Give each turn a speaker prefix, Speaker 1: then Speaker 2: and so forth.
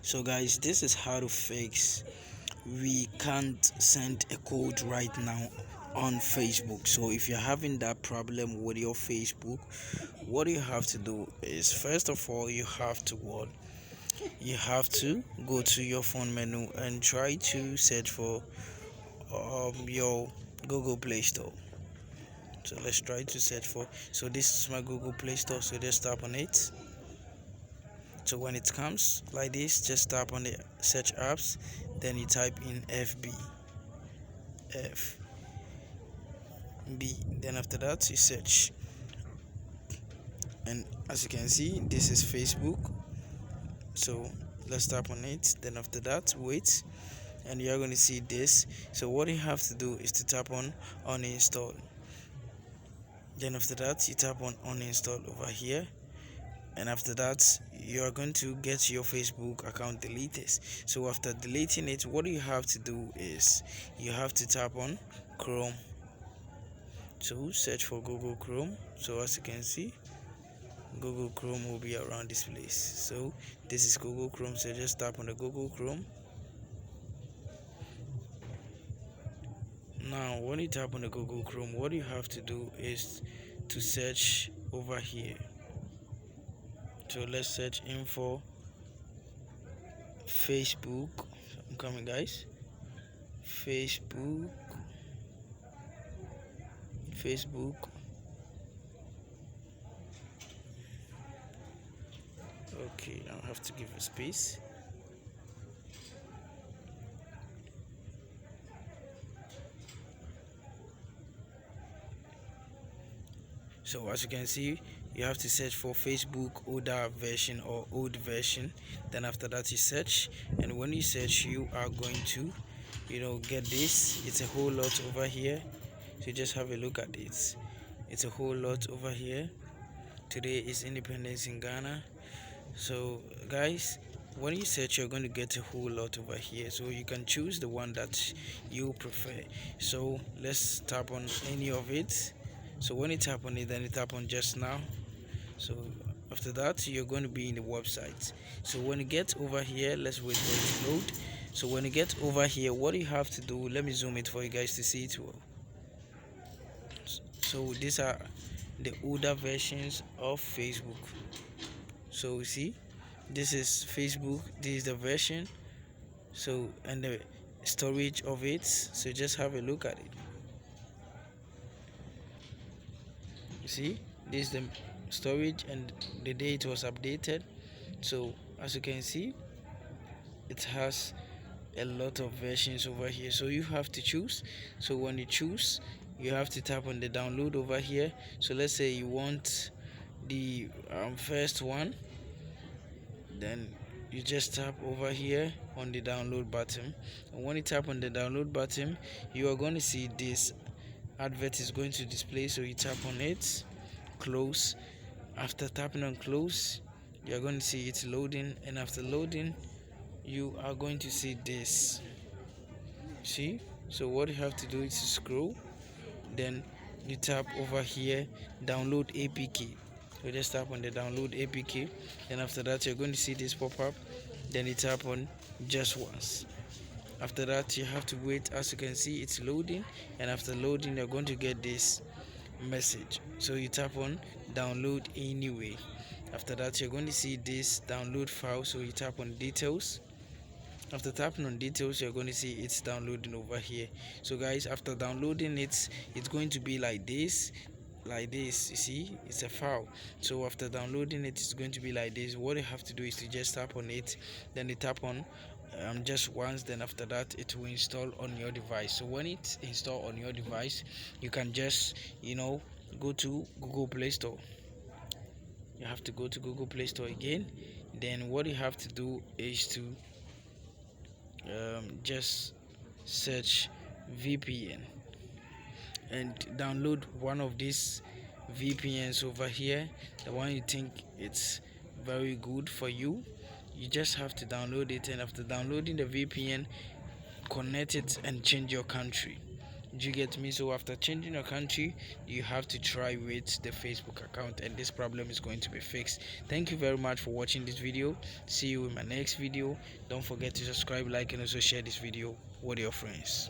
Speaker 1: So guys, this is how to fix we can't send a code right now on Facebook. So if you're having that problem with your Facebook, what you have to do is, first of all, you have to what? You have to go to your phone menu and try to search for your Google Play Store. So let's try to search for, so this is my Google Play Store, so just tap on it. So when it comes like this, just tap on the search apps, then you type in FB, then after that you search, and as you can see, this is Facebook. So let's tap on it, then after that wait, and you're going to see this. So what you have to do is to tap on uninstall, then after that you tap on uninstall over here, and after that you are going to get your Facebook account deleted. So after deleting it, what you have to do is you have to tap on Chrome. So search for Google Chrome. So as you can see, Google Chrome will be around this place. So this is Google Chrome, so just tap on the Google Chrome. Now when you tap on the Google Chrome, what you have to do is to search over here. So let's search in for Facebook. I'm coming, guys. Facebook. Okay, I'll have to give a space. So as you can see, you have to search for Facebook older version or old version. Then after that you search, and when you search, you are going to get this. It's a whole lot over here, so just have a look at it. It's a whole lot over here. Today is independence in Ghana. So guys, when you search, you're going to get a whole lot over here, so you can choose the one that you prefer. So let's tap on any of it. So when you tap on it, then you tap on just now. So after that, you're going to be in the website. So when you get over here, let's wait for it to load. So when you get over here, what you have to do, let me zoom it for you guys to see it well. So these are the older versions of Facebook. So see, this is Facebook, this is the version, so, and the storage of it. So just have a look at it. You see, this is the storage and the day it was updated. So as you can see, it has a lot of versions over here, so you have to choose. So when you choose, you have to tap on the download over here. So let's say you want the first one, then you just tap over here on the download button, and when you tap on the download button, you are going to see this advert is going to display. So you tap on it, close. After tapping on close, you are going to see it's loading, and after loading, you are going to see this. See, so what you have to do is to scroll, then you tap over here, download APK. So just tap on the download APK, then after that you're going to see this pop up, then you tap on just once. After that you have to wait. As you can see, it's loading, and after loading, you're going to get this message. So you tap on download anyway. After that, you're going to see this download file, so you tap on details. After tapping on details, you're going to see it's downloading over here. So guys, after downloading it's going to be like this. You see, it's a file. So after downloading it, it's going to be like this. What you have to do is to just tap on it, then you tap on just once, then after that it will install on your device. So when it's installed on your device, you can just go to Google Play Store. You have to go to Google Play Store again. Then what you have to do is to just search VPN and download one of these VPNs over here, the one you think it's very good for you. You just have to download it, and after downloading the VPN, connect it and change your country. Do you get me? So after changing your country, you have to try with the Facebook account, and this problem is going to be fixed. Thank you very much for watching this video. See you in my next video. Don't forget to subscribe, like, and also share this video with your friends.